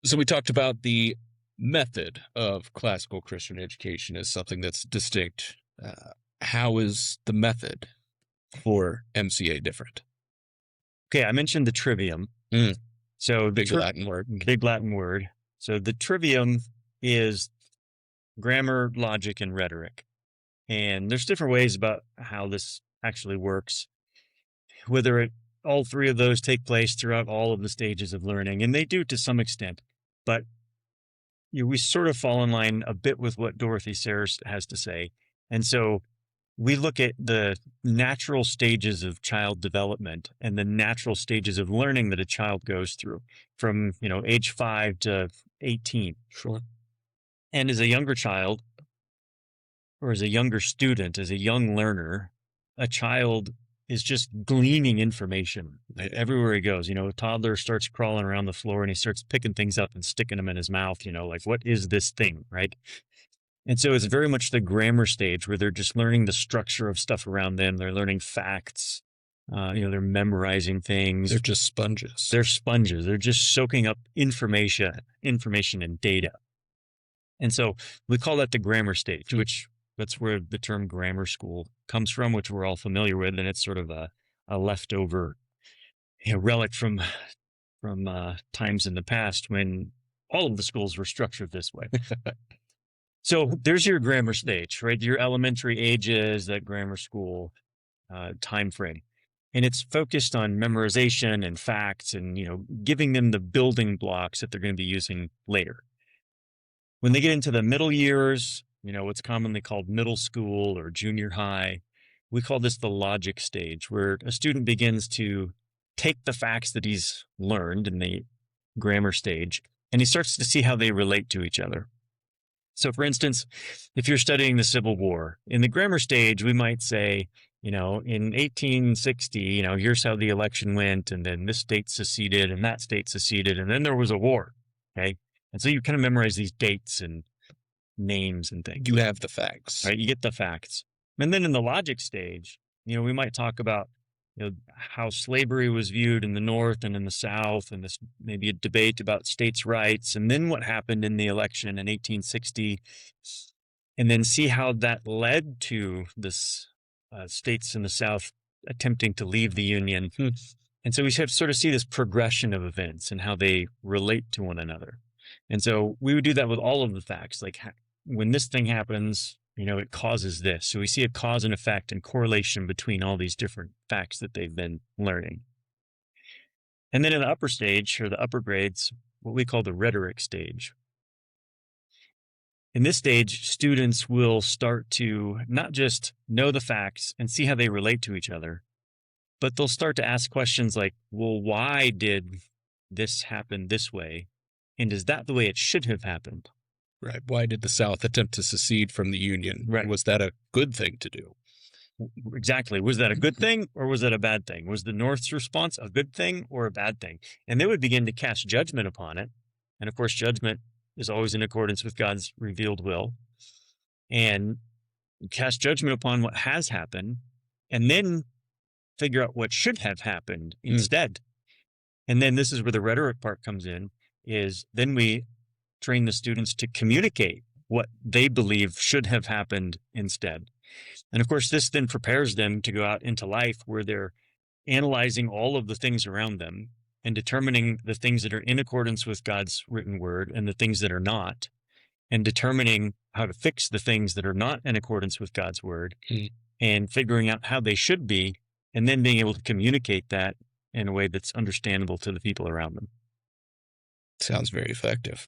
So we talked about the method of classical Christian education as something that's distinct. How is the method for MCA different? Okay, I mentioned the trivium. Mm, So big Latin word. big Latin word. So the trivium is grammar, logic, and rhetoric. And there's different ways about how this actually works, whether all three of those take place throughout all of the stages of learning, and they do to some extent. But we sort of fall in line a bit with what Dorothy Sayers has to say. And so we look at the natural stages of child development and the natural stages of learning that a child goes through from, age 5 to 18. Sure. And as a younger child or as a younger student, as a young learner, a child is just gleaning information everywhere he goes. A toddler starts crawling around the floor and he starts picking things up and sticking them in his mouth, like, what is this thing? Right. And so it's very much the grammar stage where they're just learning the structure of stuff around them. They're learning facts. They're memorizing things. They're just sponges. They're sponges. They're just soaking up information and data. And so we call that the grammar stage, which that's where the term grammar school comes from, which we're all familiar with. And it's sort of a leftover relic from times in the past when all of the schools were structured this way. So there's your grammar stage, right? Your elementary ages, that grammar school time frame. And it's focused on memorization and facts and, giving them the building blocks that they're going to be using later. When they get into the middle years, what's commonly called middle school or junior high, we call this the logic stage, where a student begins to take the facts that he's learned in the grammar stage, and he starts to see how they relate to each other. So, for instance, if you're studying the Civil War, in the grammar stage, we might say, in 1860, here's how the election went, and then this state seceded, and that state seceded, and then there was a war, okay? And so you kind of memorize these dates and names and things. You have the facts. Right? You get the facts. And then in the logic stage, we might talk about how slavery was viewed in the North and in the South, and this maybe a debate about states' rights, and then what happened in the election in 1860, and then see how that led to this states in the South attempting to leave the Union. And so we have sort of see this progression of events and how they relate to one another. And so we would do that with all of the facts, like when this thing happens, it causes this. So we see a cause and effect and correlation between all these different facts that they've been learning. And then in the upper stage, or the upper grades, what we call the rhetoric stage. In this stage, students will start to not just know the facts and see how they relate to each other, but they'll start to ask questions like, well, why did this happen this way? And is that the way it should have happened? Right. Why did the South attempt to secede from the Union? Right. Was that a good thing to do? Exactly. Was that a good thing or was that a bad thing? Was the North's response a good thing or a bad thing? And they would begin to cast judgment upon it. And of course, judgment is always in accordance with God's revealed will. And cast judgment upon what has happened and then figure out what should have happened instead. And then this is where the rhetoric part comes in, is then we train the students to communicate what they believe should have happened instead. And of course, this then prepares them to go out into life where they're analyzing all of the things around them and determining the things that are in accordance with God's written word and the things that are not, and determining how to fix the things that are not in accordance with God's word and figuring out how they should be, and then being able to communicate that in a way that's understandable to the people around them. Sounds very effective.